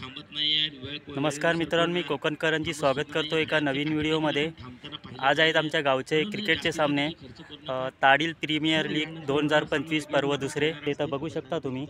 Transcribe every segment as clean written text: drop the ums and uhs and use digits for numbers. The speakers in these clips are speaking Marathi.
नमस्कार मित्रांनो, मी कोकणकरांची स्वागत करतो एका नवीन व्हिडिओमध्ये। आज आहेत आमच्या गावचे क्रिकेटचे सामने, ताडील प्रीमियर लीग 2025 पर्व दुसरे। ते तर बघू शकता तुम्ही।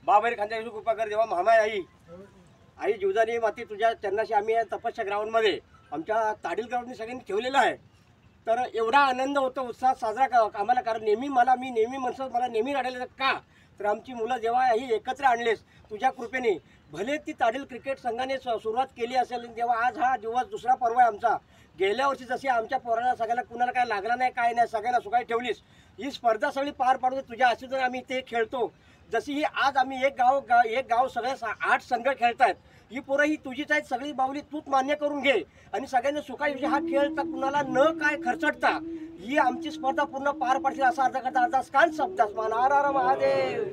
बाबाई खांद्या कृपा कर देवा महामाय आई जीवदानी माती तुझ्या चरणाशी आम्ही या तपस्या ग्राउंडमध्ये आमच्या ताडील ग्राउंडने सगळ्यांनी ठेवलेलं आहे। तर एवढा आनंद होतो, उत्साह साजरा आम्हाला, कारण मी नेहमी म्हणतो मला नेहमी रडायला का, तर आमची मुलं जेव्हा ही एकत्र आणलेस तुझ्या कृपेने, भले ती ताडील क्रिकेट संघाने सुरुवात केली असेल, तेव्हा आज हा दिवस दुसरा पर्व आहे आमचा। गेल्या वर्षी जशी आमच्या पोरांना सगळ्यांना कुणाला काय लागला नाही, काय नाही, सगळ्यांना सुखाई ठेवलीस, ही स्पर्धा सगळी पार पाडू तुझ्या आशीर्वादाने आम्ही ते खेळतो। जशी ही आज आम्ही एक गाव सगळे 8 संघ खेळतायत, ही पोरं ही तुझीच आहेत, सगळी बाहुली तूच मान्य करून घे आणि सगळ्यांनी सुखाई हा खेळ तर कुणाला न काय खर्चटता ही आमची स्पर्धा पूर्ण पार पाडतील असा अर्थ करता अर्धास कान शब्दास मान हर हर महादेव।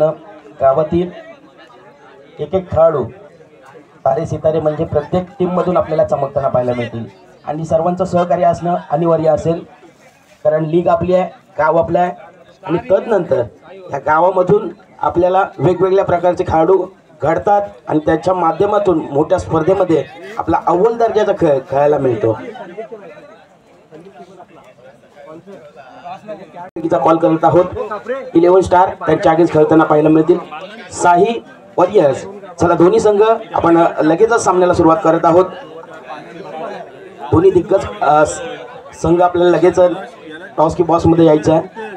निमित्तानं गावातील एक एक खेळाडू तारे सितारे म्हणजे प्रत्येक टीममधून आपल्याला चमकताना पाहायला मिळतील आणि सर्वांचं सहकार्य असणं अनिवार्य असेल, कारण लीग आपली आहे, गाव आपलं आहे आणि तदनंतर या गावामधून आपल्याला वेगवेगळ्या प्रकारचे खेळाडू घडतात आणि त्याच्या माध्यमातून मोठ्या स्पर्धेमध्ये आपला अव्वल दर्जाचा खेळ खेळायला मिळतो. कॉल करत आहोत 11 स्टार त्यांच्या आगीच खेळताना पाहायला मिळतील साई वॉरियर्स. चला दोन्ही संघ आपण लगेचच सामन्याला सुरुवात करत आहोत. दोन्ही दिग्गज संघ आपल्याला लगेच टॉस की बॉस मध्ये यायचं आहे.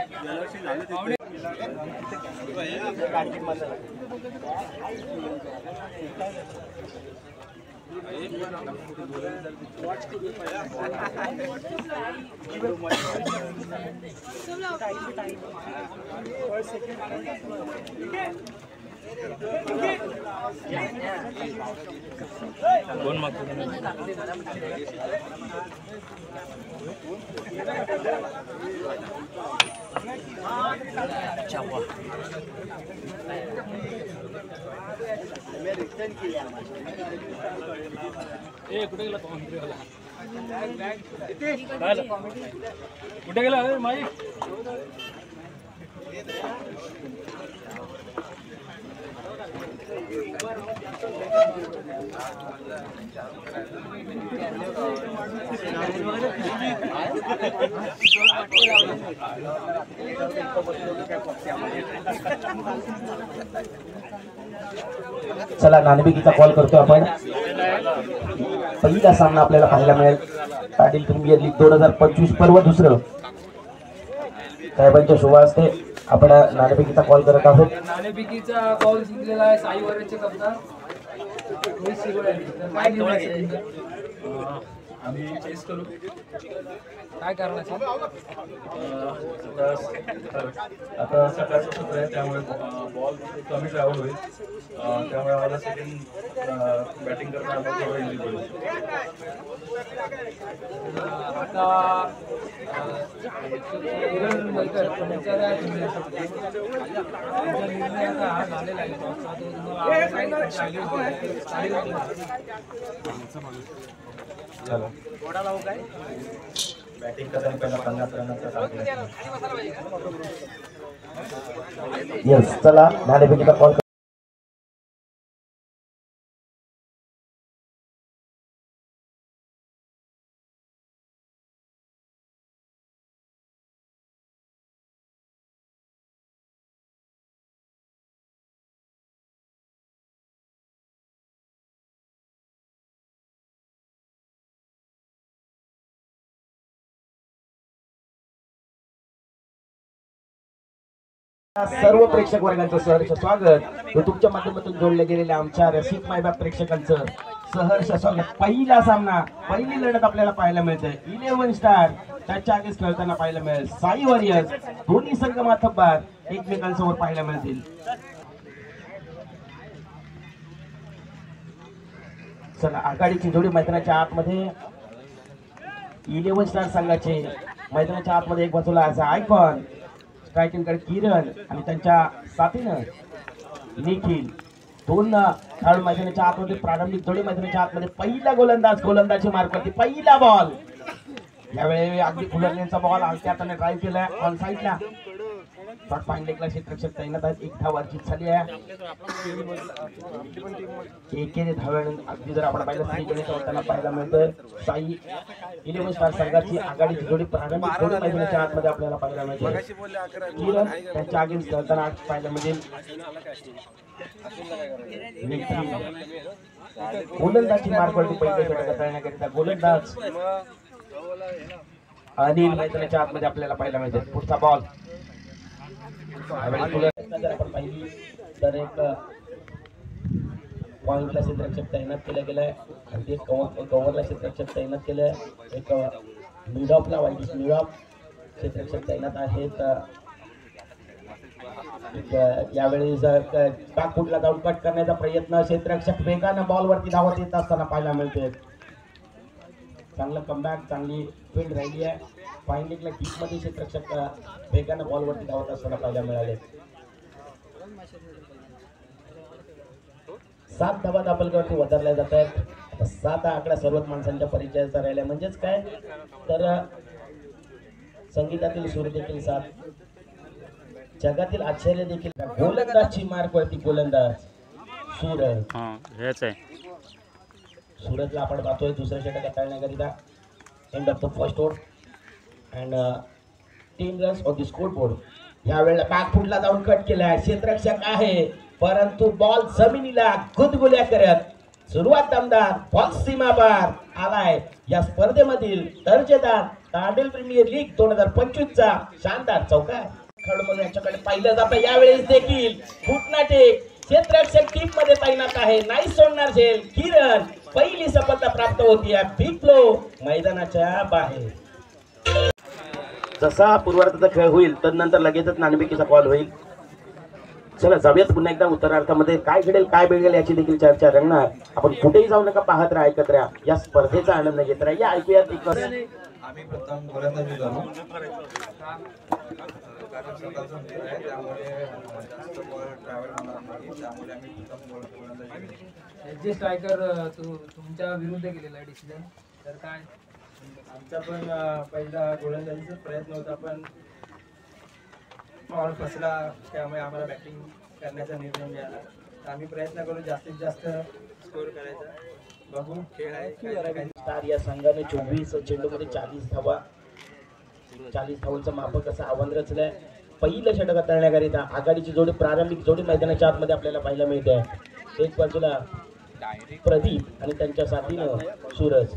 कुठे गेला माई? चला नाणेफेकीचा कॉल करतो आपण. पहिला सामना आपल्याला पाहायला मिळेल ताडील प्रीमियर लीग 2025 पर्व दुसरं. साहेबांच्या शुभ हस्ते आपण नाणेफेकीचा कॉल करत आहोत. नाणेफेकीचा कॉल जिंकलेला आहे साई वरेचे कप्तान रोहित शिरोळे यांनी. तर काय घेऊन आम्ही चेस करू काय कारण असेल? आता सकाळचं सत्र आहे त्यामुळे बॉल कमी ट्रॅव्हल होईल, त्यामुळे आम्हाला सेकंड बॅटिंग करणं आम्हाला थोडं इझी पडेल. आता किरण मलकर तुमचा काय निर्णय आता हा झालेला आहे. चला बॅटिंग करताना पहिला 50 रनाचा टार्गेट. यस चला नाणेफेकीचा कॉल. सर्व प्रेक्षक वर्गांचं सहर्ष स्वागत. युट्यूबच्या माध्यमातून जोडले गेलेल्या आमच्या रसिक मायबाप प्रेक्षकांचं सहर्ष स्वागत. पहिला सामना पहिली लढत आपल्याला पाहायला मिळते 11 स्टार त्याच्या आगीच खेळताना पाहायला मिळेल साई वॉरियर्स. दोन्ही संघ माथब्बार एकमेकांसमोर पाहायला मिळतील. चला आघाडीची जोडी मैदानाच्या आतमध्ये 11 स्टार संघाचे मैदानाच्या आतमध्ये एक बाजूला असा आयकॉन स्ट्रायकिंगकडे किरण आणि त्यांच्या साथीनं निखिल. दोन खेळाडू मैदानाच्या आतमध्ये प्रारंभिक जोडी मैदानाच्या आतमध्ये. पहिला गोलंदाजी मार्कवरती पहिला बॉल. यावेळी अगदी फुलरनेचा बॉल हलक्या हाताने ड्राईव्ह केलाय ऑन साईडला. शॉट पॉइंट लेगला क्षेत्ररक्षक तैनात आहेत. एक धाव अर्जित झाली आहे. एकेरी धाव्यानंतर अगदी जर आपण पाहिलं श्रीगणेश होताना पाहायला मिळतोय साई 11 स्टार संघाची आघाडीची जोडी प्रारंभिक जोडी मैदानाच्या आतमध्ये आपल्याला पाहायला मिळते. किरण त्यांच्या आगीच खेळताना पाहायला मिळेल. गोलंदाजी मार्कवरती पहिले षटक करण्याकरिता गोलंदाज अनिल मैदानाच्या आतमध्ये आपल्याला पाहायला मिळते. पुढचा बॉल जर आपण पाहिली तर एक पॉइंटला क्षेत्ररक्षक तैनात केलं गेलाय आणि ते कव्हरला क्षेत्ररक्षक तैनात केलंय. एक मिडऑफला वाईट मिडऑफ क्षेत्ररक्षक तैनात आहेत. यावेळी बॅकफुटला जाऊन कट करण्याचा प्रयत्न. क्षेत्ररक्षक वेगानं बॉलवरती धावत येत असताना पाहायला मिळते. चांगलं कमबॅक चांगली फील्ड राहिली आहे. फायनलिंगला डीपमध्ये क्षेत्ररक्षक वेगानं बॉलवरती धावत असताना पाहायला मिळाले. 7 धावा दापलकावरती वधारल्या जात आहेत. आता 7 हा आकडा सर्वच माणसांच्या परिचयाचा राहिला. म्हणजेच काय तर संगीतातील सूर देखील 7, जगातील आश्चर्य देखील. गोलंदाजची मार्क वरती गोलंदाज सूरज. हेच आहे. सूरजला आपण पाहतोय दुसऱ्या षटक टाळण्याकरिता. End of the first over and 10 runs on the scoreboard. यावेळेला बॅकफुटला जाऊन कट केलाय. क्षेत्ररक्षक आहे परंतु बॉल जमिनीला गुदगुल्या करत सुरुवात दमदार. बॉल सीमापार आलाय. या स्पर्धेमधील दर्जेदार ताडील प्रीमियर लीग 2025 चा शानदार चौकार खेळाडू यांच्याकडे पाहिलं जातं. यावेळेस देखील फुटनाटे क्षेत्ररक्षक टीम मध्ये तैनात आहे. नाही सोडणार झेल. किरण पहिली सफलता प्राप्त होती. बिग फ्लो मैदानाच्या बाहेर. जसा पूर्वार्धाचा खेळ होईल तदनंतर लगेचच नाणेफेकीचा कॉल होईल. चला जाऊयात पुन्हा एकदा उत्तरार्धामध्ये काय घडेल काय बिघडेल याची देखील चर्चा रंगणार. आपण कुठेही जाऊ नका, पाहत राहा, ऐकत राहा, या स्पर्धेचा आनंद घेत राहा. या ऐकूयात एक आम्ही प्रथम गोलंदाजी करू कारण स्वतःचा खेळ आहे त्यामुळे जास्त बॉल ट्रॅव्हल होणार नाही. त्यामुळे आम्ही प्रथम गोलंदाजी करू. जे स्ट्रायकर तुमच्या विरुद्ध केलेला आहे डिसिजन, तर काय आमचा पण पहिला गोलंदाजीचा प्रयत्न होता पण बॉल फसला त्यामुळे आम्हाला बॅटिंग करण्याचा निर्णय मिळाला. तर आम्ही प्रयत्न करू जास्तीत जास्त स्कोर करायचा. बघू खेळ आहे. स्टार या संघाने 24 चेंडूमध्ये 40 धावा 40 धावांचं मापक असं आव्हान रचलंय. पहिलं षटक हाताळण्याकरिता आघाडीची जोडी प्रारंभिक जोडी मैदानाच्या आतमध्ये आपल्याला पाहायला मिळते. एक बाजूला प्रदीप आणि त्यांच्या साथीनं सूरज.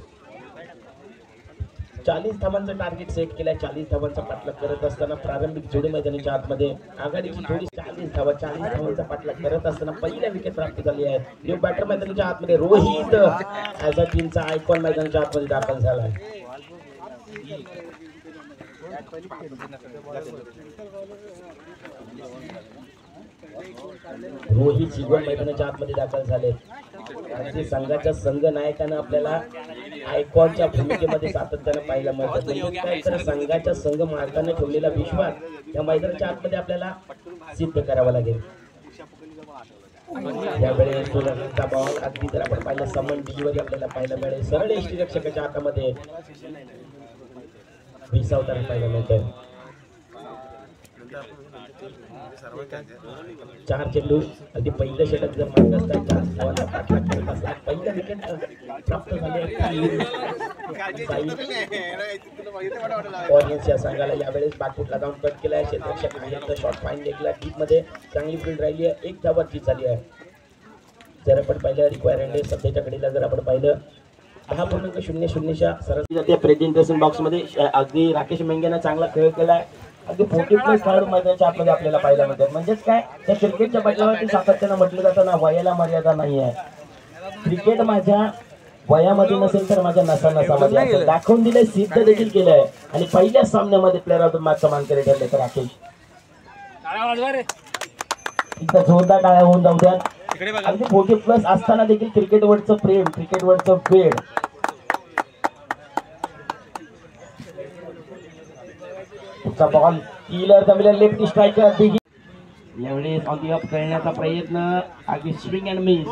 40 धावांचं टार्गेट सेट केलंय. 40 धावांचा पाठलाग करत असताना प्रारंभिक जोडी मैदानाच्या आतमध्ये आघाडीची जोडी 40 धावांचा पाठलाग करत असताना पहिल्या विकेट प्राप्त झाली आहे. न्यू बॅटर मैदानाच्या आतमध्ये रोहित ॲज अ टीमचा आयकॉन मैदानाच्या आतमध्ये दाखल झाला आहे. रोहित जीवन मैदानाच्या आतमध्ये दाखल झाले. अगदी संघाच्या संघ नायकानं आपल्याला आयकॉनच्या भूमिकेमध्ये सातत्यानं पाहायला मिळतं. काय तर संघाच्या संघ मालकाने ठेवलेला विश्वास या मैदानाच्या आतमध्ये आपल्याला सिद्ध करावा लागेल. यावेळेस सूरजचा बॉल अगदी जर आपण पाहिलं समन डिलिव्हरी आपल्याला पाहायला मिळेल. सरळ यष्टीरक्षकाच्या हातामध्ये विसावताना पाहायला मिळतं. 4 चेंडू अगदी पहिलं षटक जर मारत असतात पाठलाग करत असतात. पहिलं विकेट प्राप्त झाले. ऑडियन्स या संघाला यावेळेस बॅकफुटला जाऊन कट केलाय. क्षेत्ररक्षक आहे शॉर्ट फाईन लेगला डीप मध्ये चांगली फील्ड राहिली आहे. 1 धावाची झाली आहे. जर आपण पाहिलं रिक्वायरमेंट सध्याच्या घडीला जर आपण पाहिलं 10.00च्या सरासरी जाते प्रेझेंटेशन बॉक्स मध्ये. अगदी राकेश मेंगेनं चांगला खेळ केलाय. अगदी 40+ खेळाडू मैदानाच्या आतमध्ये आपल्याला पाहायला मिळतात. म्हणजेच काय त्या क्रिकेटच्या बदलावरती सातत्यानं म्हटलं जातं ना, वयाला मर्यादा नाही आहे. क्रिकेट माझ्या वयामध्ये नसेल तर माझ्या नसामध्ये असेल. दाखवून दिलंय, सिद्ध देखील केलंय. आणि पहिल्याच सामन्यामध्ये प्लेअर ऑफ द मॅचचा मानकरी ठरले तर राकेश. इथं जोरदार टाळ्या होऊन जाऊ द्या. अगदी 40+ असताना देखील क्रिकेटवरचं प्रेम, क्रिकेटवरचं वेळ. बॉल किलर जमिला लेफ्ट स्ट्रायकर देखील यावेळी ऑन दी अप करण्याचा प्रयत्न. अगदी स्विंग अँड मिस.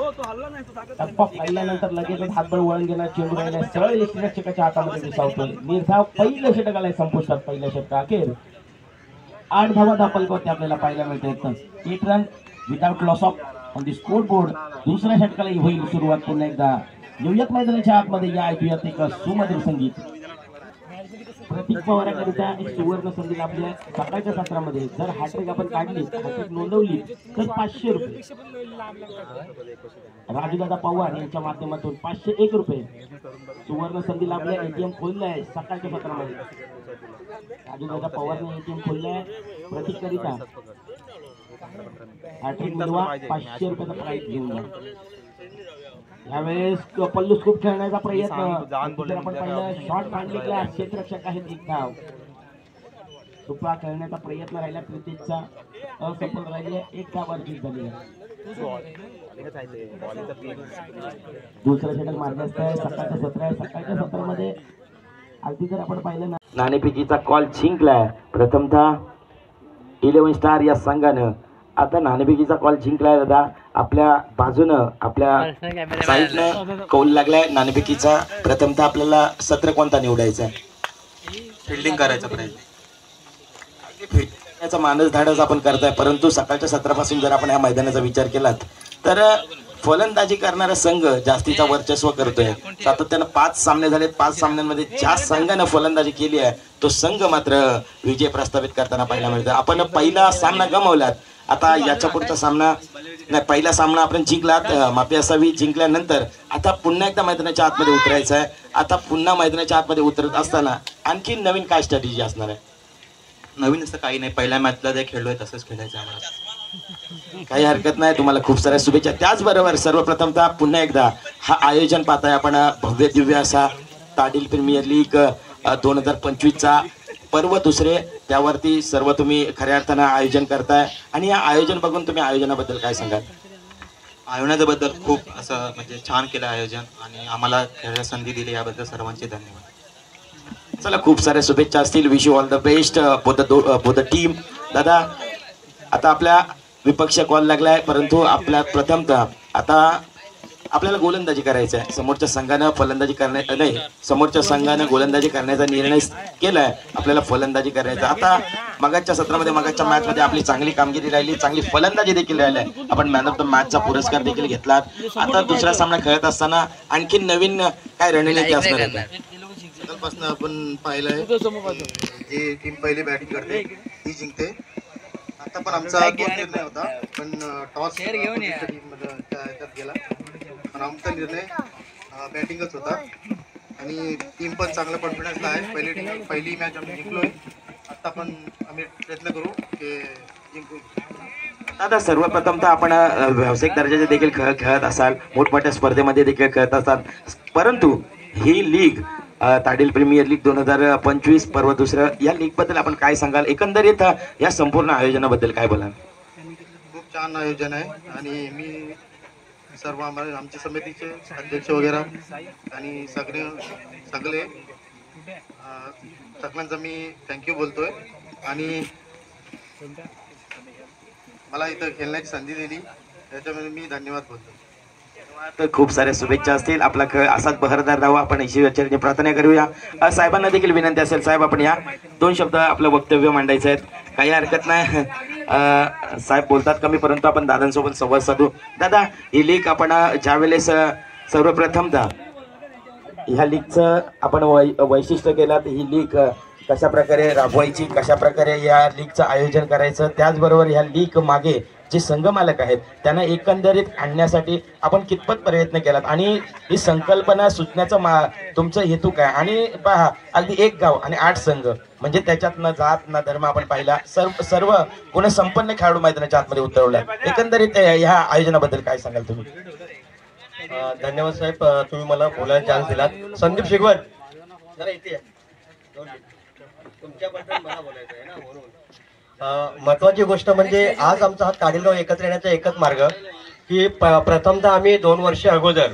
टप्पा पाहिल्यानंतर लगेचच हातभर वळण घेणार चेंडू राहिला. सरळ यष्टीरक्षकाच्या हातामध्ये विसावतोय. निर्धाव पहिलं षटक आलंय संपुष्टात. पहिल्या षटका अखेर 8 धावा दापलकावरती आपल्याला पाहायला मिळतात. 8 run without loss of on the score board. दुसऱ्या षटकाला होईल सुरुवात पुन्हा एकदा. न्यूयॉर्क मैदानाच्या आतमध्ये या ऐकूयात एक सुमधुर संगीत. प्रतीक पवारांकरिता एक सुवर्ण संधी लाभली आहे. सकाळच्या सत्रामध्ये जर हॅट्रिक आपण काढली, हॅट्रिक नोंदवली तर 500 रुपये. राजूदादा पवार यांच्या माध्यमातून 501 रुपये सुवर्ण संधी लाभली आहे. एटीएम खोललं आहे सकाळच्या सत्रामध्ये. राजूदादा पवारने एटीएम खोललं आहे. प्रतीककरिता हॅट्रिक मिळवा, 500 रुपयाचा प्राईज घेऊन जा. यावेळेस पल्लू स्कूप खेळण्याचा प्रयत्न. आपण पाहिलं शॉर्ट मांडलेला क्षेत्ररक्षक आहेत. 1 धाव. सुपा खेळण्याचा प्रयत्न राहिला क्रिकेटचा असफल राहिले. 1 धावाची झाली आहे. दुसरं षटक मारले असतं. सकाळचं सत्र आहे. सकाळच्या सत्रामध्ये अगदी जर आपण पाहिलं ना, नाणेफेकीचा कॉल जिंकलाय प्रथमतः 11 स्टार या संघानं आता नाणेफेकीचा कॉल जिंकलाय दादा. आपल्या बाजूनं आपल्या साईडनं कौल लागलाय नाणेफेकीचा. प्रथमतः आपल्याला सत्र कोणता निवडायचा आहे? फिल्डिंग करायचा प्रयत्न. फिरण्याचा मानस धाडस आपण करताय, परंतु सकाळच्या सत्रापासून जर आपण या मैदानाचा विचार केलात तर फलंदाजी करणारा संघ जास्तीचा वर्चस्व करतोय. सातत्यानं 5 सामने झालेत. 5 सामन्यांमध्ये ज्या संघानं फलंदाजी केली आहे तो संघ मात्र विजय प्रस्थापित करताना पाहायला मिळतो. आपण पहिला सामना गमावलात, आता याच्या पुढचा सामना नाही, पहिला सामना आपण जिंकलात, माफी असावी, जिंकल्यानंतर आता पुन्हा एकदा मैदानाच्या आतमध्ये उतरायचं आहे. आता पुन्हा मैदानाच्या आतमध्ये उतरत असताना आणखी नवीन काय स्ट्रॅटेजी असणार आहे? नवीन असं काही नाही, पहिल्या मॅचला जे खेळलोय तसंच खेळायचं आम्हाला. काही हरकत नाही. तुम्हाला खूप साऱ्या शुभेच्छा. त्याचबरोबर सर्वप्रथमतः पुन्हा एकदा हा आयोजन पाहताय आपण, भव्य दिव्य असा ताडील प्रीमियर लीग 2025चा पर्व दुसरे, त्यावरती सर्व तुम्ही खऱ्या अर्थानं आयोजन करताय आणि या आयोजन बघून तुम्ही आयोजनाबद्दल काय सांगाल? आयोजनाबद्दल खूप असं म्हणजे छान केलं आयोजन आणि आम्हाला खेळायला संधी दिली याबद्दल सर्वांचे धन्यवाद. चला, खूप साऱ्या शुभेच्छा असतील. Wish you all the best for the team. दादा, आता आपल्या विपक्ष कॉल लागलाय, परंतु आपल्या प्रथमतः आता आपल्याला गोलंदाजी करायचं आहे. समोरच्या संघानं फलंदाजी नाही, समोरच्या संघानं गोलंदाजी करण्याचा निर्णय केलाय, आपल्याला फलंदाजी करायचं. आता मगाच्या सत्रामध्ये मगाच्या मॅचमध्ये आपली चांगली कामगिरी राहिली, चांगली फलंदाजी देखील राहिली. आपण मॅन ऑफ द मॅचचा पुरस्कार देखील घेतला. आता दुसरा सामना खेळत असताना आणखी नवीन काय रणनीती असणार आहे? सकाळपासून आपण पाहिलंय जी टीम पहिली बॅटिंग करते ती जिंकते. आता पण आमचा निर्णय होता, पण टॉस टीममध्ये गेला, पण आमचा निर्णय बॅटिंगच होता आणि टीम पण चांगला कॉन्फिडन्सला आहे. पहिली मॅच आम्ही जिंकलोय. आता पण आम्ही प्रयत्न करू की जिंकू. दादा, सर्वप्रथमतः आपण व्यावसायिक दर्जाचे देखील खेळ खेळत असाल, मोठमोठ्या स्पर्धेमध्ये देखील खेळत असाल, परंतु ही लीग ताडील प्रीमियर लीग 2025 पर्व दुसरं, या लीगबद्दल आपण काय सांगाल? एकंदरीत या संपूर्ण आयोजनाबद्दल काय बोलाल? खूप छान आयोजन आहे आणि मी सर्व आमच्या समितीचे अध्यक्ष वगैरे आणि सगळे सगळ्यांचा मी थँक्यू बोलतोय आणि मला इथं खेळण्याची संधी दिली त्याच्यामध्ये मी धन्यवाद बोलतो. तर खूप साऱ्या शुभेच्छा असतील. आपला खेळ असाच बहरदार राहावा, आपण ईश्वराचरणी प्रार्थना करूया. साहेबांना देखील विनंती असेल, साहेब आपण या 2 शब्द आपलं वक्तव्य मांडायचं आहेत. काही हरकत नाही, साहेब बोलतात कमी, परंतु आपण दादांसोबत संवाद साधू. दादा, ही लीग आपण ज्या वेळेस सर्वप्रथमतः ह्या लीगचं आपण वैशिष्ट्य केलं, ही लीग कशा प्रकारे राबवायची, कशा प्रकारे या लीगचं आयोजन करायचं, त्याचबरोबर ह्या लीग मागे जे संघमालक आहेत त्यांना एकंदरीत आणण्यासाठी आपण कितपत प्रयत्न केलात आणि ही संकल्पना सुचण्याचं तुमचं हेतू काय? आणि पहा, अगदी 1 गाव आणि 8 संघ, म्हणजे त्याच्यात न जात ना धर्म आपण पाहिला, सर्व पूर्ण संपन्न खेळाडू मैदानाच्या आतमध्ये उतरवला. एकंदरीत ह्या आयोजनाबद्दल काय सांगाल तुम्ही? धन्यवाद साहेब, तुम्ही मला बोलायला चान्स दिलात. संदीप शिगवत जरा इथे या. तुमच्याबद्दल मला बोलायचं आहे ना, म्हणून महत्वाची गोष्ट म्हणजे आज आमचा हा ताडीलगाव एकत्र येण्याचा एकच मार्ग की प्रथमतः आम्ही 2 वर्ष अगोदर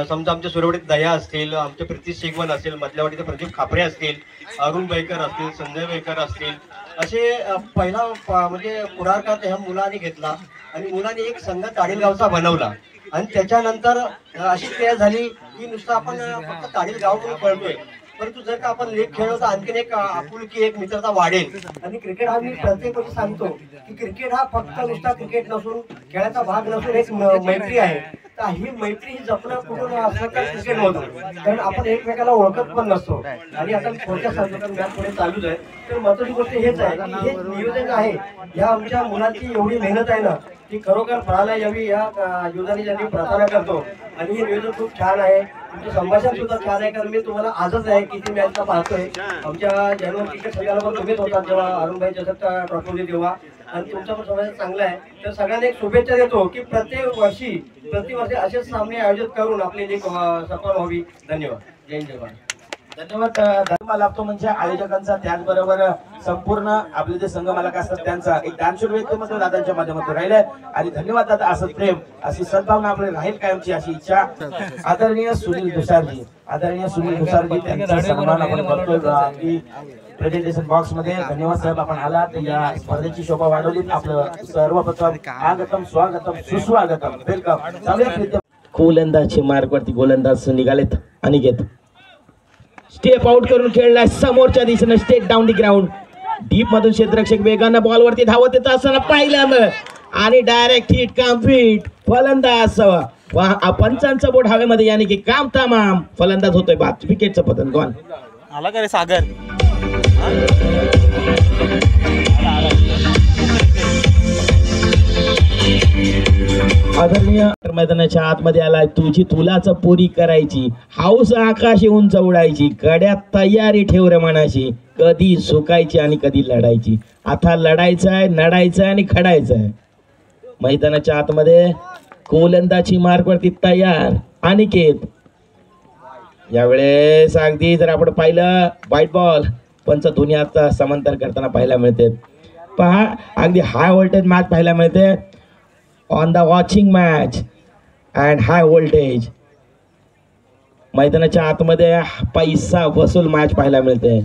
समजा आमच्या सुरवडीत दया असतील, आमचे प्रीती शिगवण असेल, मधल्यावाडीचे प्रदीप खापरे असतील, अरुण बैकर असतील, संजय बैकर असतील, असे पहिला म्हणजे पुढाकार ह्या मुलांनी घेतला आणि मुलांनी एक संघ ताडीलगावचा बनवला आणि त्याच्यानंतर अशी क्रिया झाली की नुसतं आपण फक्त ताडीलगाव म्हणून पळतोय, परंतु जर का आपण लीग खेळलो तर आणखीन एक आपुलकी, एक मित्रता वाढेल. आणि क्रिकेट हा मी प्रत्येक वेळी सांगतो की क्रिकेट हा फक्त नुसता क्रिकेट नसून, खेळाचा भाग नसून एक मैत्री आहे. तर ही मैत्री ही जपणं कुठून असलं तर क्रिकेट होतं, कारण आपण एकमेकाला ओळखत पण नसतो. आणि आता थोडक्यात सांगतो, कारण मॅच पुढे चालूच आहे, तर महत्वाची गोष्ट हेच आहे की हे नियोजन आहे, ह्या आमच्या मुलांची एवढी मेहनत आहे ना ती खरोखर फळाला यावी या योजनेची ज्यांनी प्रार्थना करतो. आणि हे नियोजन खूप छान आहे, तुमचं संभाषण सुद्धा छान आहे, कारण मी तुम्हाला आजच आहे किती मॅचचा पाहतोय. आमच्या जन्म क्रिकेट संघाला पण तुम्हीच होतात जेव्हा अरुणभाई चषक ट्रॉफी होती तेव्हा, आणि तुमचा पण संभाषण चांगला आहे. तर सगळ्यांना एक शुभेच्छा देतो की प्रतिवर्षी असेच सामने आयोजित करून आपली लीग सफल व्हावी. धन्यवाद. जय जवान. धन्यवाद. धर्म लाभतो म्हणजे आयोजकांचा, त्याचबरोबर संपूर्ण आपले जे संघ मालक असतात त्यांचा एक दानशूर व्यक्तिमत्व दादांच्या माध्यमातून राहिलंय. आणि धन्यवाद दादा. असं प्रेम, अशी सद्भावना आपली राहील कायमची, अशी इच्छा. आदरणीय सुनील दुसारजी, आदरणीय सुनील दुसारजी, त्यांचा सन्मान आपण करतोय प्रेझेंटेशन बॉक्स मध्ये. धन्यवाद साहेब, आपण आलात, या स्पर्धेची शोभा वाढवलीत. आपलं सर्वप्रथम आगतम, स्वागतम, सुस्वागतम, वेलकम. गोलंदाजचे मार्कवरती गोलंदाज निघालेत. अनिकेत स्टेप आउट करून खेळलाय समोरच्या दिशेने, state down the ground. Deep मधून क्षेत्ररक्षक वेगानं बॉलवरती धावत येत असताना पाहिलं आणि डायरेक्ट हिट कम्प्लीट. फलंदाज पंचांचा बोट हवेमध्ये, यानी की काम तमाम. फलंदाज होतोय बाद. विकेटचं पतन गॉन. आला का रे सागर? आदरणीय मैदानाच्या आतमध्ये आलाय. तुझी तुलाच पुरी करायची, हाऊस आकाश उंच उडायची, गड्यात तयारी ठेव रे मनाशी, कधी सुकायची आणि कधी लढायची. आता लढायचंय, नडायचंय आणि खडायचंय. मैदानाच्या आतमध्ये गोलंदाजी मार्कवरती तयार. अनिकेत यावेळेस अगदी जर आपण पाहिलं व्हाईट बॉल पंच दुनियात समांतर करताना पाहायला मिळते. पहा, अगदी हाय व्होल्टेज मॅच पाहायला मिळते. On the watching match and high voltage. मैदानाच्या आतमध्ये पैसा वसूल मॅच पाहायला मिळते.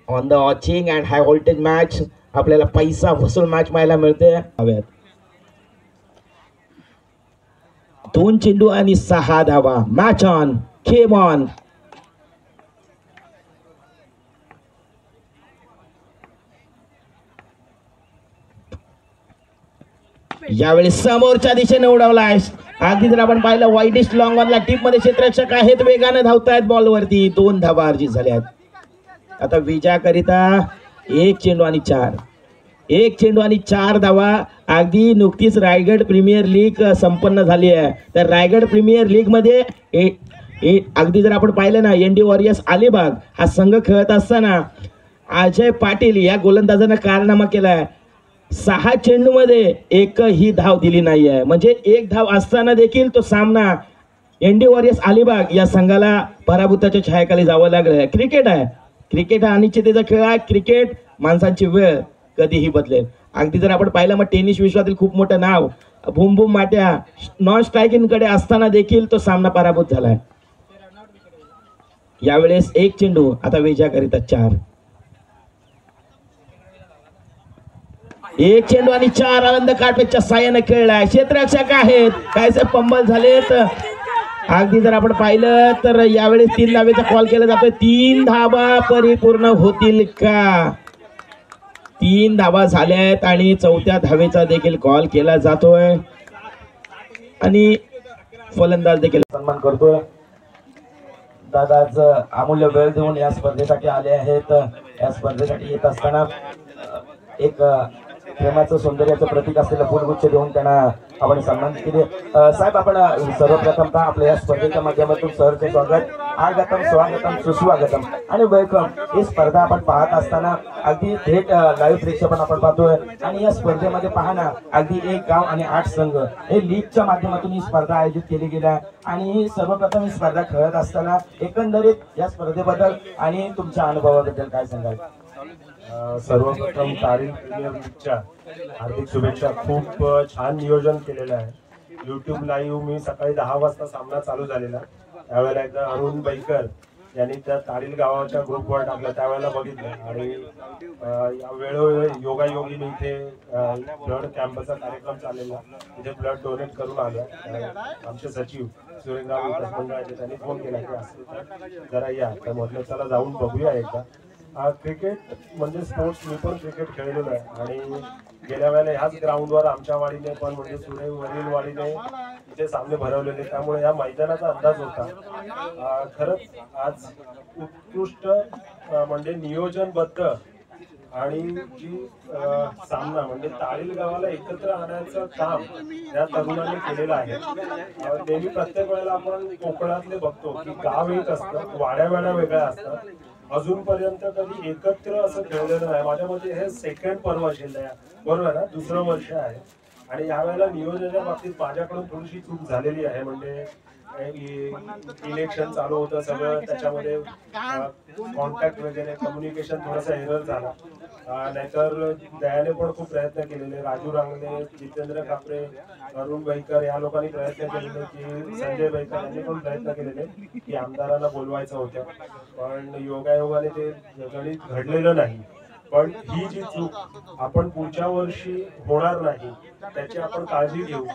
On the watching and high voltage match, आपल्याला पैसा वसूल मॅच पाहायला मिळते. 2 चेंडू आणि 6 धावा. Match on, game on. यावेळी समोरच्या दिशेने उडवलाय. अगदी जर आपण पाहिलं वाईडिस्ट लॉंग ऑनला टीप मध्ये क्षेत्ररक्षक आहेत, वेगाने धावतायत बॉलवरती. 2 धावा अर्जित झाल्यात. आता विजयाकरिता 1 चेंडू आणि 4, 1 चेंडू आणि 4 धावा. अगदी नुकतीच रायगड प्रीमियर लीग संपन्न झाली आहे. तर रायगड प्रीमियर लीग मध्ये अगदी जर आपण पाहिलं ना, एनडी वॉरियर्स अलिबाग हा संघ खेळत असताना अजय पाटील या गोलंदाजानं कारनामा केलाय. 6 चेंडू मध्ये एकही धाव दिली नाहीये. म्हणजे 1 धाव असताना देखील तो सामना एनडी वॉरियर्स अलिबाग या संघाला पराभूताच्या छायाखाली जावं लागलं. क्रिकेट आहे, क्रिकेट हा अनिश्चिततेचा खेळ आहे. क्रिकेट माणसांची वेळ कधीही बदलेल. अगदी जर आपण पाहिलं मग टेनिस विश्वातील खूप मोठं नाव भूम भूम माट्या नॉन स्ट्रायकिंग कडे असताना देखील तो सामना पराभूत झालाय. यावेळेस 1 चेंडू, आता विजयाकरिता 4, 1 चेंडू आणि 4. आनंद काटपेच्या साह्याने खेळलाय. क्षेत्ररक्षक आहेत, कायसे पंबल झालेत. अगदी जर आपण पाहिलं तर यावेळेस 3 धावेचा कॉल केला जातोय. 3 धावा परिपूर्ण होतील का? 3 धावा झाल्यात आणि 4थ्या धावेचा देखील कॉल केला जातोय. आणि फलंदाज देखील सन्मान करतोय. दादाच अमूल्य वेळ देऊन या स्पर्धेसाठी आले आहेत. या स्पर्धेसाठी येत असताना एक प्रेमाचं सौंदर्याचं प्रतीक असलेलं फुलगुच्छ देऊन त्यांना आपण सन्मान केले. साहेब, आपण सर्वप्रथमतः आपल्या या स्पर्धेच्या माध्यमातून सहर्ष स्वागत, आगतम, स्वागतम, सुस्वागतम आणि वेलकम. ही स्पर्धा आपण पाहत असताना अगदी थेट लाईव्ह प्रेक्षेपण आपण पाहतोय. आणि या स्पर्धेमध्ये पाहना अगदी 1 गाव आणि 8 संघ हे लीगच्या माध्यमातून ही स्पर्धा आयोजित केली गेली आहे. आणि सर्वप्रथम ही स्पर्धा खेळत असताना एकंदरीत या स्पर्धेबद्दल आणि तुमच्या अनुभवाबद्दल काय सांगाल? सर्वप्रथम तारील प्रीमियर लीगच्या हार्दिक शुभेच्छा. खूप छान नियोजन केलेलं आहे. यूट्यूब लाईव्ह मी सकाळी 10 वाजता सामना चालू झालेला, त्यावेळेला एकदा अरुण बैकर यांनी त्या तारील गावाच्या ग्रुपवर टाकलं, त्यावेळेला बघितलं. आणि वेळोवेळी योगायोगीने इथे ब्लड कॅम्पचा कार्यक्रम चाललेला, इथे ब्लड डोनेट करून आलं. आमचे सचिव सुरेंद्र विकास मंडळाचे त्यांनी फोन केला की असं जरा या, तर म्हटलं चला जाऊन बघूया एकदा. क्रिकेट म्हणजे स्पोर्ट्स, मी पण क्रिकेट खेळलेलो आहे. आणि गेल्या वेळेला ह्याच ग्राउंडवर आमच्या वाडीने पण म्हणजे सुरेवरील वाडीने इथे सामने भरवलेले, त्यामुळे या मैदानाचा अंदाज होता. खरंच आज उत्कृष्ट म्हणजे नियोजनबद्ध आणि जी सामना म्हणजे ताळील गावाला एकत्र आणायचं काम या तरुणांनी केलेलं आहे. नेहमी प्रत्येक वेळेला आपण कोकणातले बघतो की गाव एक असतं, वाड्या वेगळ्या असतात. अजूनपर्यंत कधी एकत्र असं खेळलेलं नाही. माझ्या मते हे सेकंड पर्व असेल, बरोबर ना, 2रं वर्ष आहे. आणि यावेळेला नियोजनाच्या बाबतीत माझ्याकडून थोडीशी चूक झालेली आहे. म्हणजे इलेक्शन चालू होतं सगळं, त्याच्यामध्ये कॉन्टॅक्ट वगैरे कम्युनिकेशन थोडासा एरर झाला. नाहीतर दयाने पण खूप प्रयत्न केलेले, राजू रांगणे, जितेंद्र कापरे, अरुण बैकर या लोकांनी प्रयत्न केलेले, की संजय बैकर यांनी पण प्रयत्न केलेले की आमदारांना बोलवायचं होतं, पण योगायोगाने ते गणित घडलेलं नाही. पण ही जी चूक आपण पुढच्या वर्षी होणार नाही त्याची आपण काळजी घेऊ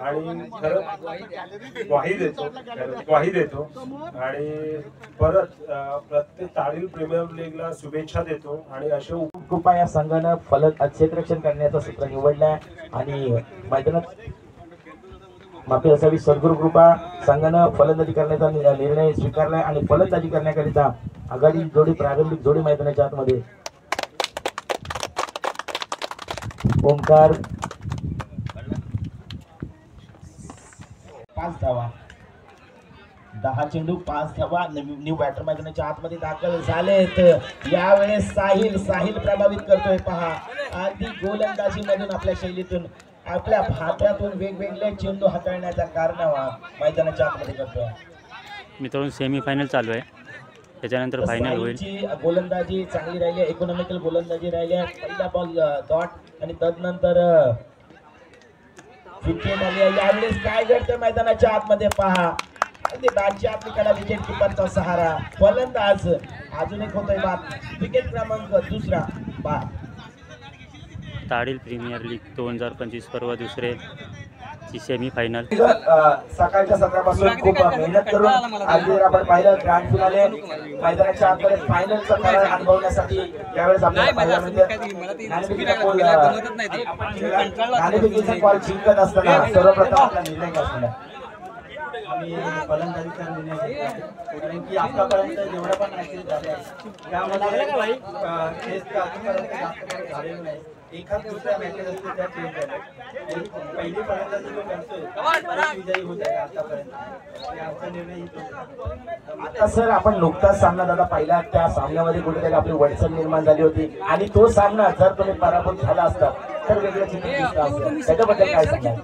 आणि खरंच ग्वाही देतो आणि परत प्रत्येक ताडील प्रीमियर लीगला शुभेच्छा देतो. आणि असे कृपा या संघानं क्षेत्ररक्षण करण्याचं सूत्र निवडलंय आणि मैदानात माफी असावी. सद्गुरू कृपा संघानं फलंदाजी करण्याचा निर्णय स्वीकारलाय आणि फलंदाजी करण्याकरिता आघाडी जोडी प्रारंभिक जोडी मैदानाच्या आतमध्ये ओंकार 5 धावा, 10 चेंडू 5 धावा. न्यू बॅटर मैदानाच्या आतमध्ये दाखल झालेत. यावेळेस साहिल प्रभावित करतोय पहा. आधी गोलंदाजी मधून आपल्या शैलीतून आपल्या हातातून वेगवेगळे चेंडू हाताळण्याचा कारनामा मैदानाच्या आतमध्ये करतोय. मित्रांनो सेमीफायनल चालू आहे, त्याच्यानंतर फायनल होईल. गोलंदाजी चांगली राहिली, इकॉनॉमिकल गोलंदाजी राहिली. पहिला बॉल डॉट आणि तदनंतर विकेट आली. यावेळेस काय घडतं मैदानाच्या आतमध्ये पहा. अगदी बॅटच्या आतली कडा, विकेट किपरचा सहारा, फलंदाज अजून एक होतोय बाद. विकेट क्रमांक 2 बाद. ताडील प्रीमियर लीग 2025 पर्व दुसरे ची सेमीफायनल. सकाळच्या सत्रापासून खूप मेहनत करून आज आपण पाहिलं ग्रँड फिनाले मैदानाच्या आतमध्ये फायनलचा करार अनुभवण्यासाठी यावेळेस आपल्याला पाहायला मिळते. नाणेफेकीचा कॉल जिंकत असताना सर्वप्रथम आपला निर्णय घेतला. आम्ही फलंदाजीचा निर्णय घेतला, कारण की आतापर्यंत जेवढं पण मॅचेस झाले त्यामध्ये टेस्ट आतापर्यंत जास्त काही झालेलं नाही. एखाद दुसऱ्या मॅचेस असते त्या चेंज झाल्या. पहिली फलंदाजी जो करतोय विजयी होत आहे आतापर्यंत, आमचा निर्णय. आता सर आपण नुकताच सामना दादा पाहिला, त्या सामन्यामध्ये कुठेतरी आपली वडचण निर्माण झाली होती आणि तो सामना जर तुम्ही पराभूत झाला असता तर वेगळं चित्र दिसलं असतं. त्याच्याबद्दल काय सांगाल?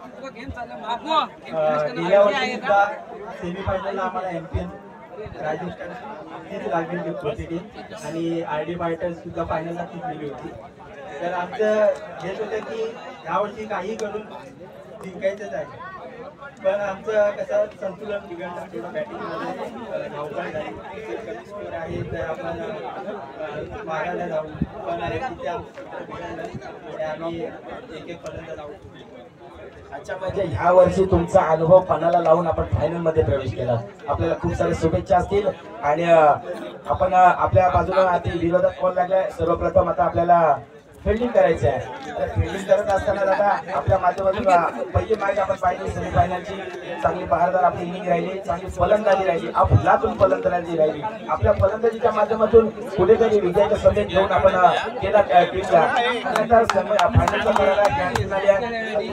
गेल्या वर्षी सुद्धा सेमीफायनलला आम्हाला एमपीएन राजस्थान तीच लागलेली होती टीम आणि आरडी फायटर्स सुद्धा फायनलला तीच गेली होती. तर आमचं हेच होतं की यावर्षी काही करून जिंकायचंच आहे. पण आमचं कसं संतुलन बिघडलं थोडं बॅटिंगमध्ये, धावपळ झाली, कमी स्कोर आहे तर आपण मारायला जाऊ, पण तिथे आमचं बिघडलं, आम्ही एक फलंदाज आहोत. अच्छा, म्हणजे ह्या वर्षी तुमचा अनुभव पणाला लावून आपण फायनल मध्ये प्रवेश केला. आपल्याला खूप सारे शुभेच्छा असतील आणि आपण आपल्या बाजूला आधी विरोधात कॉल लागलाय. सर्वप्रथम आता आपल्याला फिल्डिंग करायचं आहे. तर फिल्डिंग करत असताना दादा आपल्या माध्यमातून पहिली मॅच आपण पाहिली सेमीफायनलची, चांगली बहारदार आपली इनिंग राहिली, चांगली फलंदाजी राहिली, अफलातून फलंदाजी राहिली. आपल्या फलंदाजीच्या माध्यमातून कुठेतरी विजयाचा संदेश घेऊन आपण केला टीमला. फायनलचा करायला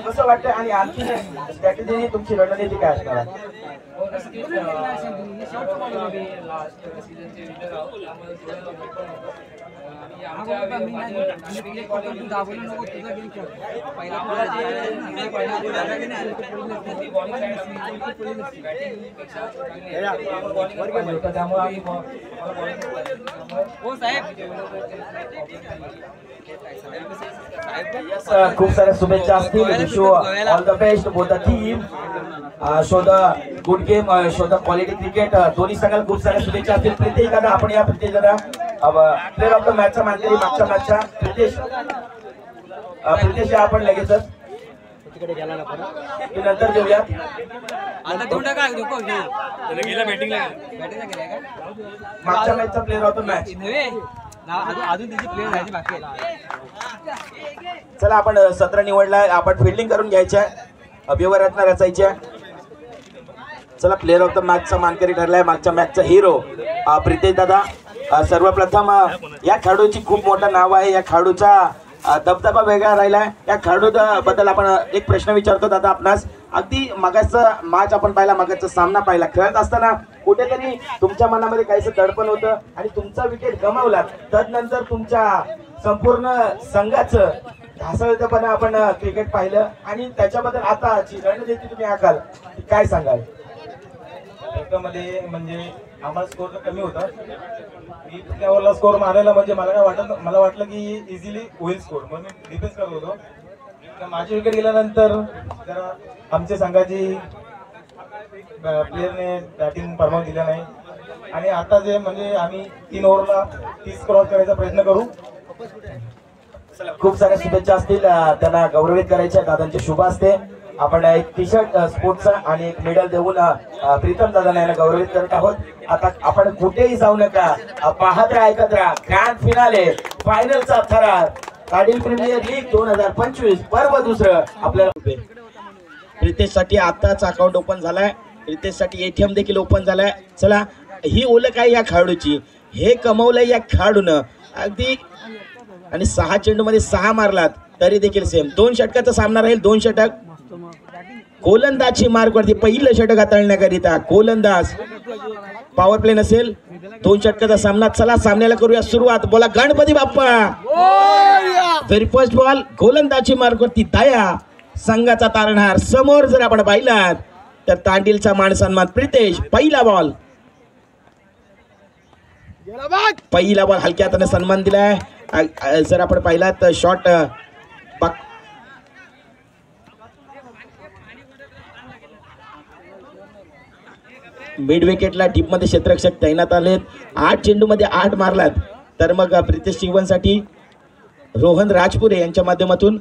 कसं वाटतं आणि आणखी स्ट्रॅटेजी तुमची रणनीती काय असणार? खूप साऱ्या शुभेच्छा असतील. Wish all the best both the team. Show the good game, show the quality cricket. दोन्ही संघाला खूप साऱ्या शुभेच्छा असतील. प्रितेश दादा आपण या. प्रितेश दादा प्लेअर ऑफ द मॅचचा मानकरी मागच्या मॅचचा प्रितेश या आपण लगेचच नंतर घेऊया. मागच्या मॅचचा प्लेअर ऑफ द मॅच. चला आपण 17 निवडलाय. आपण फिल्डिंग करून घ्यायच्या, व्यवहारात रचायच्या. चला प्लेअर ऑफ द मॅचचा मानकरी ठरलाय, मागच्या मॅचचा हिरो प्रितेश दादा. सर्वप्रथम या खेळाडूची खूप मोठं नाव आहे, या खेळाडूचा दबदबा वेगळा राहिलाय. या खेळाडू बद्दल आपण एक प्रश्न विचारतो दादा आपणास. अगदी मागाचा मॅच आपण पाहिला, मागाचा सामना पाहिला, खेळत असताना कुठेतरी तुमच्या मनामध्ये काहीसं दडपण होतं आणि तुमचा विकेट गमावला. तदनंतर तुमच्या संपूर्ण संघाचं ढासळतेपणा आपण क्रिकेट पाहिलं आणि त्याच्याबद्दल आताची रणनीती तुम्ही आखाल काय सांगाल? मध्ये म्हणजे आम्हाला स्कोर तर कमी होता, मी त्यावरला स्कोर मारायला म्हणजे मला वाटलं की इझिली होईल स्कोर, म्हणून मी डिफेन्स करत होतो. तर माझी विकेट गेल्यानंतर जरा आमच्या संघाची प्लेयरने बॅटिंग परफॉर्म दिला नाही आणि आता जे म्हणजे आम्ही 3 ओव्हरला 30 क्रॉस करायचा प्रयत्न करू. खूप साऱ्या शुभेच्छा असतील त्यांना गौरवित करायच्या दादांचे शुभ असते. आपण एक टी शर्ट स्पोर्टचा आणि एक मेडल देऊन प्रीतम दादांना याला गौरवित करत आहोत. आता आपण कुठेही जाऊ नका, पाहत राहा, ऐकत राहा. ग्रँड फिनाले फायनलचा थरार ताडील प्रीमियर लीग 2025 पर्व दुसरं आपल्याला. रितेश साठी आताच अकाउंट ओपन झालाय, रितेश साठी एटीएम देखील ओपन झालाय. चला, ही ओळख आहे या खेळाडूची, हे कमवलंय या खेळाडूनं अगदी. आणि 6 चेंडूमध्ये 6 मारलात तरी देखील सेम. 2 षटकाचा सामना राहील, 2 षटक. गोलंदाजी मार्कवरती पहिलं षटक हाताळण्याकरिता गोलंदाज. पॉवर प्ले नसेल, 2 षटकाचा सामना. चला सामन्याला करूया सुरुवात. बोला Ganpati Bappa. Very first ball गोलंदाजी मार्कवरती दया, संघाचा तारणहार. समोर जर आपण पाहिलात तर तांडीलचा मान सन्मान प्रितेश. पहिला बॉल हलक्या हाताने सन्मान दिलाय. जर आपण पाहिलात तर शॉट मिड विकेटला डीप मध्ये क्षेत्ररक्षक तैनात आलेत. 8 चेंडूमध्ये 8 मारलात. तर मग प्रितेश शिगवणसाठी रोहन राजपुरे यांच्या माध्यमातून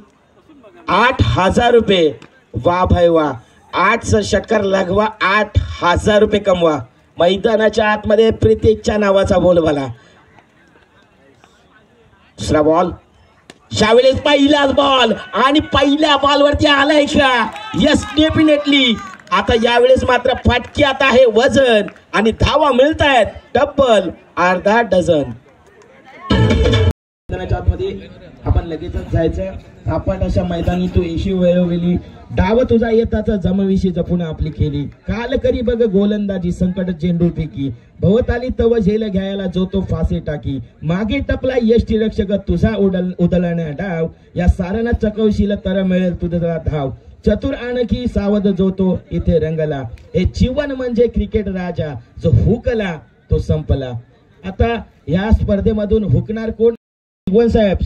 8,000 रुपये. वा भाई वा, 8 षटकार लागवा, 8,000 रुपये कमवा. मैदानाच्या आतमध्ये प्रितेशच्या नावाचा बोलबाला. दुसरा बॉल, यावेळेस पहिलाच बॉल आणि पहिल्या बॉलवरती आलाय का? Yes, definitely. आता यावेळेस मात्र फटक्यात आहे वजन आणि धावा मिळत आहेत डबल, अर्धा डझन. मैदानाच्या आतमध्ये आपण लगेचच जायचं. थापट अशा मैदानी तू येशी वेळोवेळी डाव तुझा येताचा जमविशी जपून आपली केली. काल करी बघ गोलंदाजी संकट चेंडू फेकी, भवताली तव झेल घ्यायला जो तो फासे टाकी. मागे टपला यष्टी रक्षक तुझा उदलण्या डाव, या सारांना चकवशील तर मिळेल तुझा धाव. चतुर आणखी सावध जो तो इथे रंगला, हे जीवन म्हणजे क्रिकेट राजा, जो हुकला तो संपला. आता या स्पर्धेमधून हुकणार कोण? शिगवण साहेब,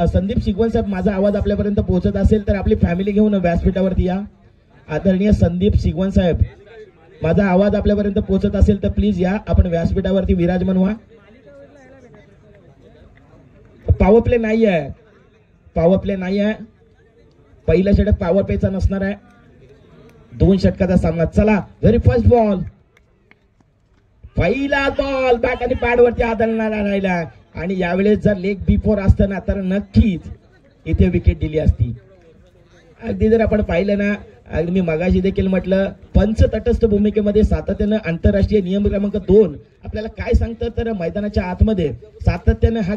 संदीप शिगवण साहेब, माझा आवाज आपल्यापर्यंत पोहोचत असेल तर आपली फॅमिली घेऊन व्यासपीठावरती या. आदरणीय संदीप शिगवण साहेब, माझा आवाज आपल्यापर्यंत पोहोचत असेल तर प्लीज या, आपण व्यासपीठावरती विराजमान व्हा. पॉवर प्ले नाही आहे, पॉवर प्ले नाही आहे. पहिला षटक पॉवर प्लेचा नसणार आहे. 2 षटकाचा सामना. चला, व्हेरी फर्स्ट बॉल, पहिला बॉल बॅट आणि पॅड वरती आदळणारा राहिला. आणि यावेळेस जर लेग बिफोर असतं ना तर नक्कीच इथे विकेट दिली असती. अगदी जर आपण पाहिलं ना, अगदी मी मगाशी देखील म्हटलं, पंच तटस्थ भूमिकेमध्ये सातत्यानं आंतरराष्ट्रीय नियम क्रमांक 2 आपल्याला काय सांगतं तर मैदानाच्या आतमध्ये सातत्यानं हा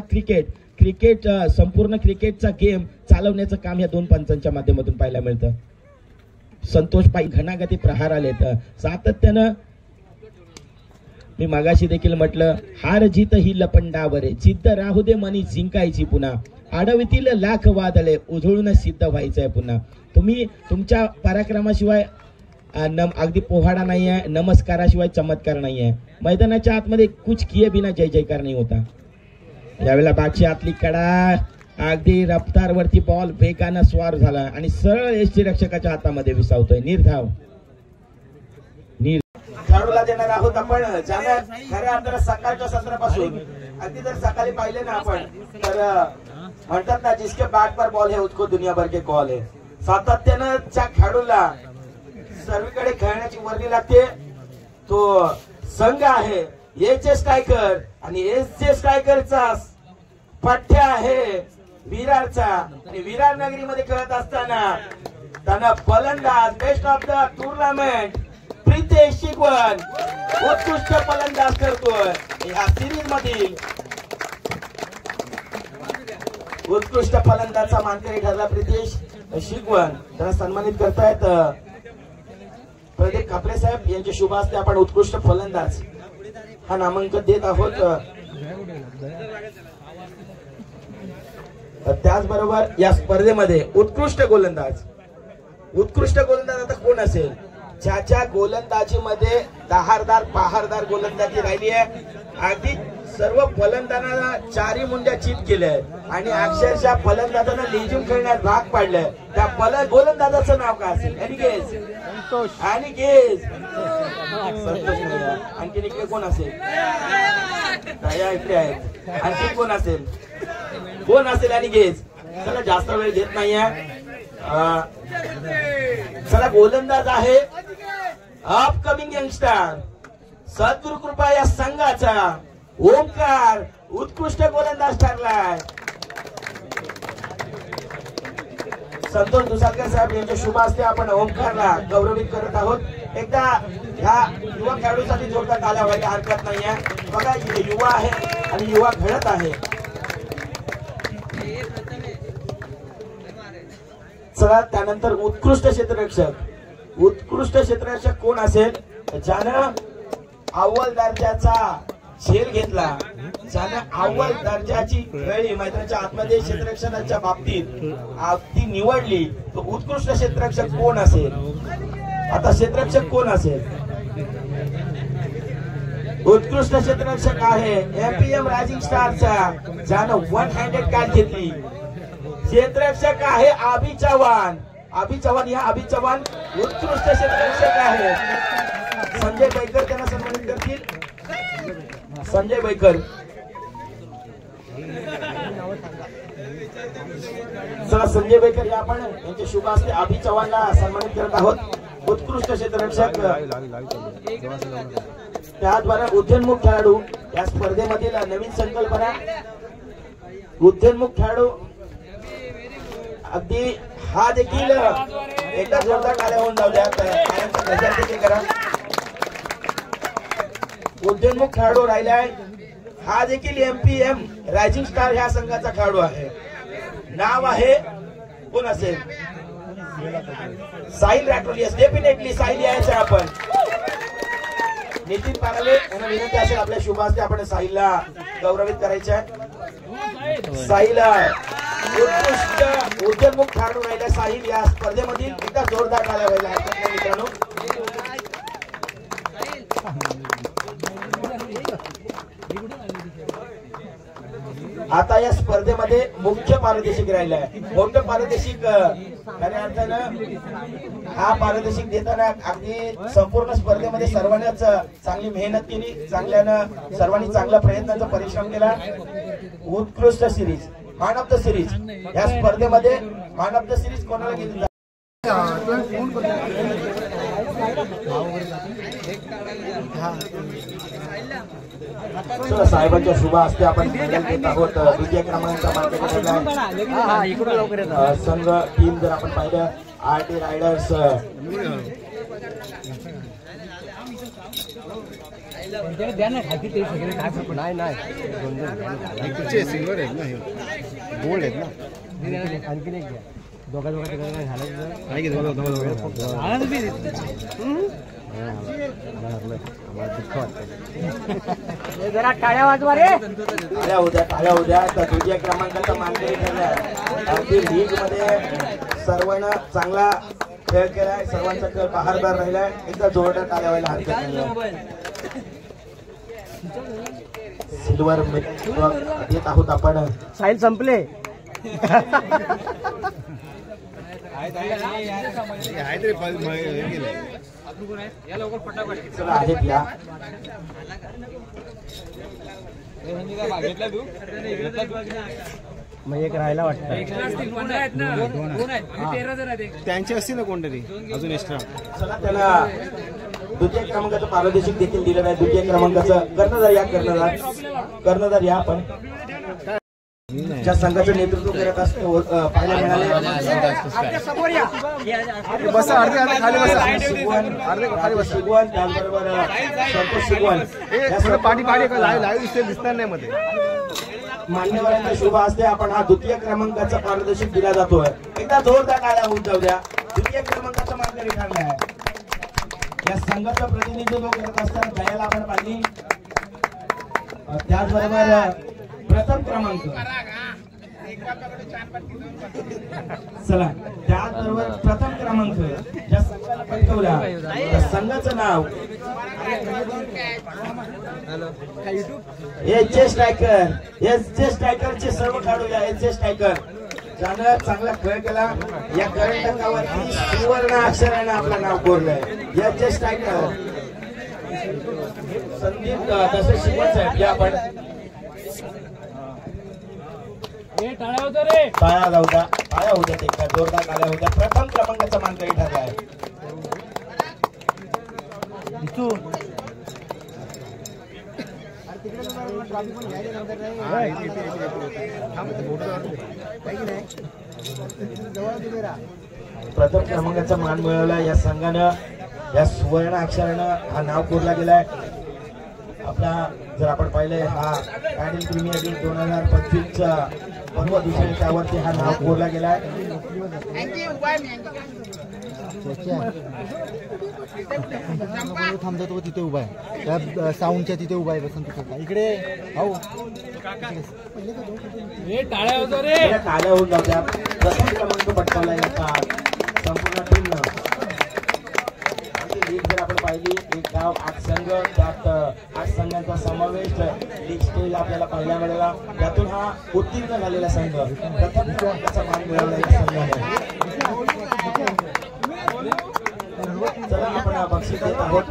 क्रिकेट संपूर्ण क्रिकेटचा गेम चालवण्याचं काम या 2 पंचांच्या माध्यमातून पाहायला मिळतं. संतोष पाई घणागती प्रहार आलेत सातत्यानं. मी मागाशी देखील म्हटलं, हार जीत ही लपंडावरे, जिद्द राहू दे मनी जिंकायची पुन्हा. आडवीतील लाख वादळे उधळून सिद्ध व्हायचंय पुन्हा. तुम्ही तुमच्या पराक्रमाशिवाय अगदी पोहाडा नाही आहे, नमस्काराशिवाय चमत्कार नाही आहे. मैदानाच्या आतमध्ये कुछ किए बिना जय जयकार नाही होता. यावेळेला बॅटची आतली कडा, अगदी रफ्तारवरती बॉल वेगानं स्वार झाला आणि सरळ यष्टी रक्षकाच्या हातामध्ये विसावतोय. निर्धाव खेळाडूला देणार आहोत आपण ज्याला खऱ्या अर्थानं सकाळच्या सत्रापासून अगदी जर सकाळी पाहिले ना आपण तर म्हणतात ना, जिसके बॅट पर बॉल है उसको दुनिया भर के कॉल है. सातत्यानं त्या खेळाडूला सर्वीकडे खेळण्याची वर्दी लागते. तो संघ आहे एचे स्ट्रायकर आणि एचे स्ट्रायकरचा पठ्य आहे विरारचा. आणि विरार नगरीमध्ये खेळत असताना त्यांना फलंदाज best of the tournament Pritesh Shigwan उत्कृष्ट फलंदाज करतोय. या सिरीज मधील उत्कृष्ट फलंदाजचा मानकरी ठरला प्रितेश शिगवण. त्यांना सन्मानित करतायत प्रदीप खापरे साहेब यांचे शुभ हस्ते. आपण उत्कृष्ट फलंदाज हा नामांकन देत आहोत. त्याचबरोबर या स्पर्धेमध्ये उत्कृष्ट गोलंदाज आता कोण असेल, ज्याच्या गोलंदाजीमध्ये दहारदार पहारदार गोलंदाजी राहिली आहे. अगदी सर्व फलंदाजांना चारी मुंड्या चित केल्या आहेत आणि अक्षरशः फलंदाजांना लेझिम खेळण्यात भाग पाडलंय. त्या गोलंदाजाचं नाव काय असेल? अनिकेत संतोष. आणखी इकडे कोण असेल? इकडे आहेत. आणखी कोण असेल? अनिकेत. चला जास्त वेळ घेत नाहीये. चला गोलंदाज आहे अपकमिंग यंगस्टर सद्गुरु कृपा या संघाचा ओमकार उत्कृष्ट गोलंदाज ठरलाय. संतोष दुसाळकर साहेब यांच्या शुभ हस्ते आपण ओमकारला गौरवित करत आहोत. एकदा ह्या युवा खेळाडूसाठी जोरदार ताल्या व्हायला हरकत नाहीये. बघा युवा आहे आणि युवा घडत आहे. चला त्यानंतर उत्कृष्ट क्षेत्ररक्षक कोण असेल, ज्यानं अव्वल दर्जाचा झेल घेतला, ज्यानं अव्वल दर्जाची खेळी मैदानाच्या आतमध्ये क्षेत्ररक्षणाच्या बाबतीत अगदी निवडली, तो उत्कृष्ट क्षेत्ररक्षक कोण असेल? आता क्षेत्ररक्षक कोण असेल? उत्कृष्ट क्षेत्ररक्षक आहे एमपीएम रायझिंग स्टारचा, ज्यानं वन हँडेड कॅच घेतली. क्षेत्ररक्षक आहे अभि चव्हाण. उत्कृष्ट क्षेत्ररक्षक आहे. संजय बैकर त्यांना सन्मानित करतील. संजय बैकर. चला संजय बैकर या आपण यांच्या शुभ हस्ते अभि चव्हाणला सन्मानित करत आहोत. उत्कृष्ट क्षेत्ररक्षक. त्याद्वारे उद्योन्मुख खेळाडू या स्पर्धेमधील नवीन संकल्पना. उद्योन्मुख खेळाडू अगदी हा देखील एकदा जोरदार टाळ्या होऊन जाऊ द्या. देखील करा. उद्योन्मुख खेळाडू राहिलाय. हा देखील एमपीएम रायझिंग स्टार ह्या संघाचा खेळाडू आहे. नाव आहे कोण असेल? साहिल राठोड. येस डेफिनेटली साहिल यायचं आपण. नितीन पागले यांना विनंती असेल आपल्या शुभ हस्ते आपण साहिलला गौरवित करायचे आहे. साहिल उत्कृष्ट उद्योन्मुख खेळाडू राहिला. साहिल या स्पर्धेमधील एकदा जोरदार टाळ्या व्हायला हरकत नाही मित्रांनो. आता या स्पर्धेमध्ये मुख्य पारदर्शक राहिला आहे. मोठं पारदर्शक खऱ्या अर्थानं हा पारदर्शक देताना अगदी संपूर्ण स्पर्धेमध्ये सर्वांनाच चांगली मेहनत केली. सर्वांनी चांगला प्रयत्नाचा परिश्रम केला. उत्कृष्ट series man of the series या स्पर्धेमध्ये मॅन ऑफ द सिरीज कोणाला घेतली? साहेबांच्या शुभ हस्ते आपण मेडल घेत आहोत. द्वितीय क्रमांकाचा संघ टीम जर आपण पाहिलं आरटी रायडर्स सिल्वर आहेत ना, गोल्ड आहेत ना. आणखी एक घ्या. दोघा जरा टाळ्या वाजवा रे. टाळ्या उद्या तर द्वितीय क्रमांकाचा मानकरी ठरला. अगदी लीग मध्ये सर्वांना चांगला खेळ केलाय. सर्वांचा खेळ बहारदार राहिलाय. एकदा जोरदार टाळ्या व्हायला हरकत नाही. सिल्वर देत आहोत आपण. साहिल संपले. चला आहेत या. मग एक राहायला वाटतं. त्यांचे असतील ना कोणतरी अजून एक्स्ट्रा. चला त्याला द्वितीय क्रमांकाचं पारदर्शक देखील दिलं नाही. द्वितीय क्रमांकाचं कर्णधार या आपण ज्या संघाचं नेतृत्व करत असतो पाहायला मिळाले. त्याचबरोबर संतोष शिगवण दिसणार नाही मध्ये. मान्यवरांच्या शुभ हस्ते आपण हा द्वितीय क्रमांकाचा पारदर्शक दिला जातोय. एकदा जोरदार टाळ्या होऊन जाऊ द्या. द्वितीय क्रमांकाचा मानकरी ठरला आहे. या संघाचं प्रतिनिधित्व करत असताना दयाला आपण पाहिली. त्याचबरोबर प्रथम क्रमांक चला त्याचबरोबर प्रथम क्रमांक ज्या संघाला पटकवला त्या संघाचं नाव एच स्ट्रायकरचे सर्व खेळाडू एच स्ट्रायकर ज्यानं चांगला खेळ केला या कर्नाटकावरती सुवर्ण अक्षराने आपलं नाव कोरलंय एच स्ट्रायकर संदीप तसं शिवण साहेब या आपण टाळ्या लावता टाळ्या होत्या ते जोरदार टाळ्या होत्या प्रथम क्रमांकाचा मानकरी ठरलाय प्रथम क्रमांकाचा मान मिळवला या संघानं या सुवर्ण अक्षरानं हा नाव कोरला गेलाय आपला जर आपण पाहिले हा टायटल प्रीमियर लीग 2025 चा पर्व दुसरे त्यावरती हा नाव कोरला गेलाय थांबतो तो तिथे उभा आहे त्या साऊंडच्या तिथे उभा आहे बसून इकडे हो टाळ्या होतो रे टाळ्या होऊन जात्या प्रथम क्रमांक पटकावला येता संपूर्ण टीमनं लीग जर आपण पाहिली एक गाव 8 संघ त्यात 8 संघांचा समावेश लीग स्टेज आपल्याला पाहायला मिळाला त्यातून हा उत्तीर्ण झालेला संघ प्रथम क्रमांकाचा मान मिळवला या संघाने चला आपण बक्षीस देत आहोत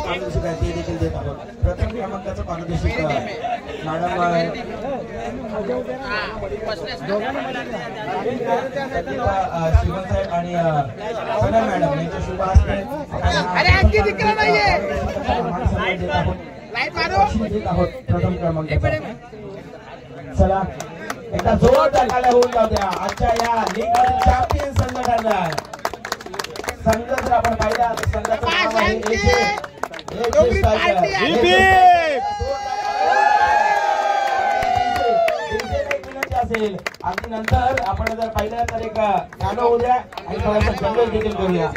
पारितोषिक ते देखील देत आहोत प्रथम क्रमांकाचं पारितोषिक मॅडम शिवण साहेब आणि सनम मॅडम यांच्या शुभ हस्ते देत आहोत प्रथम क्रमांकाचा चला एकदा जोरदार टाळ्या होऊन जाऊ द्या आजच्या या लीग चॅम्पियन संघ ठरलाय संघ जर आपण पाहिला तर संघाचं नाव आहे असेल आणि नंतर आपण जर पाहिलं तर एक गाणं उद्या आणि थोडासा जंगल देखील करूया.